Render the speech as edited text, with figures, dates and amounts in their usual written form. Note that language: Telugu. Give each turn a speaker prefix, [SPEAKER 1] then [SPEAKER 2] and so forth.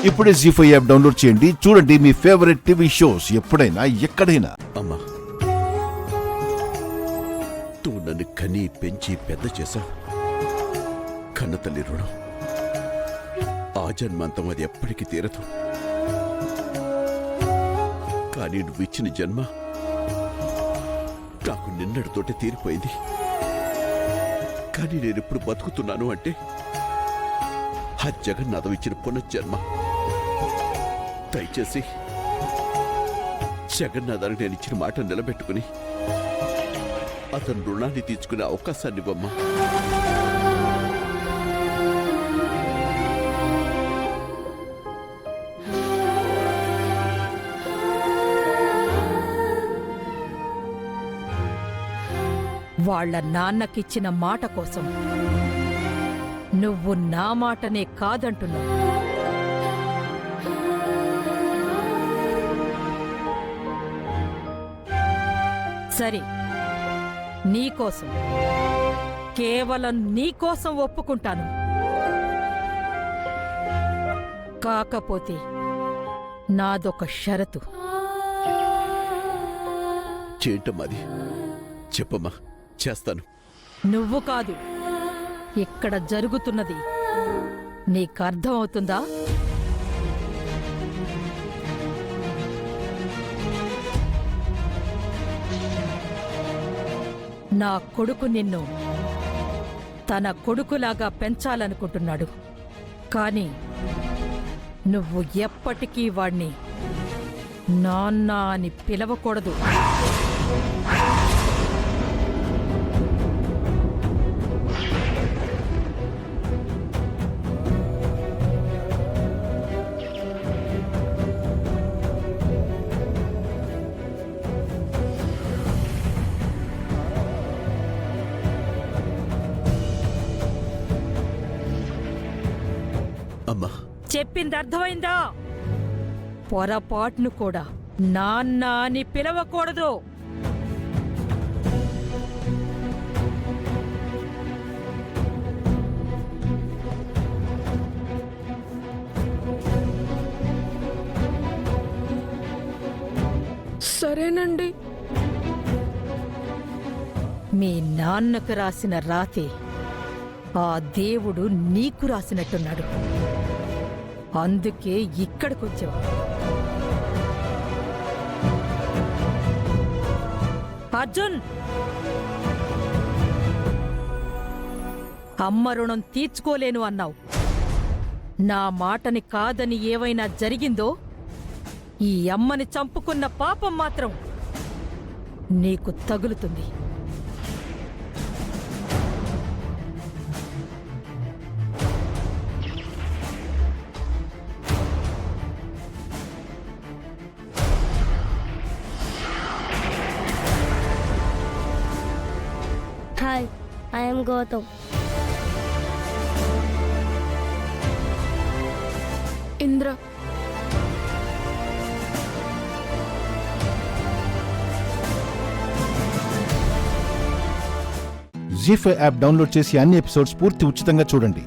[SPEAKER 1] ఇప్పుడే జీ5 యాప్ డౌన్లోడ్ చేయండి. చూడండి మీ ఫేవరెట్ టీవీ షోస్ ఎప్పుడైనా ఎక్కడైనా.
[SPEAKER 2] అమ్మా, నువ్వు నన్ను కని పెంచి పెద్ద చేశావు. కన్నతల్లి రుణం ఆ జన్మాంతం అది ఎప్పటికీ తీరదు. కానీ నువ్విచ్చిన జన్మ నాకు నిన్నటితోటే తీరిపోయింది. కానీ నేనెప్పుడు బతుకుతున్నాను అంటే ఆ జగన్నాథం ఇచ్చిన పునర్జన్మ. దయచేసి జగన్నాథానికి నేను ఇచ్చిన మాట నిలబెట్టుకుని అతని రుణాన్ని తీర్చుకునే అవకాశాన్ని ఇవ్వమ్మా.
[SPEAKER 3] వాళ్ళ నాన్నకిచ్చిన మాట కోసం నువ్వు నా మాటనే కాదంటున్నావు. సరే, నీకోసం, కేవలం నీకోసం ఒప్పుకుంటాను. కాకపోతే నాదొక షరతు.
[SPEAKER 2] చేంటమ్మాది, చెప్పమ్మా, చేస్తాను.
[SPEAKER 3] నువ్వు కాదు, ఇక్కడ జరుగుతున్నది నీకర్థమవుతుందా? నా కొడుకు నిన్ను తన కొడుకులాగా పెంచాలనుకుంటున్నాడు. కానీ నువ్వు ఎప్పటికీ వాణ్ణి నాన్న అని పిలవకూడదు.
[SPEAKER 2] అమ్మా,
[SPEAKER 3] చెప్పింది అర్థమైందా? పొరపాటును కూడా నాన్న అని పిలవకూడదు.
[SPEAKER 4] సరేనండి.
[SPEAKER 3] మీ నాన్నకు రాసిన రాతే ఆ దేవుడు నీకు రాసినట్టున్నాడు. అందుకే ఇక్కడికొచ్చావు. అర్జున్, అమ్మ రుణం తీర్చుకోలేను అన్నావు. నా మాటని కాదని ఏవైనా జరిగిందో ఈ అమ్మని చంపుకున్న పాపం మాత్రం నీకు తగులుతుంది.
[SPEAKER 5] Hi, I am Gautam.
[SPEAKER 4] Indra.
[SPEAKER 1] Zee five app download చేసి అన్ని ఎపిసోడ్స్ పూర్తి ఉచితంగా చూడండి.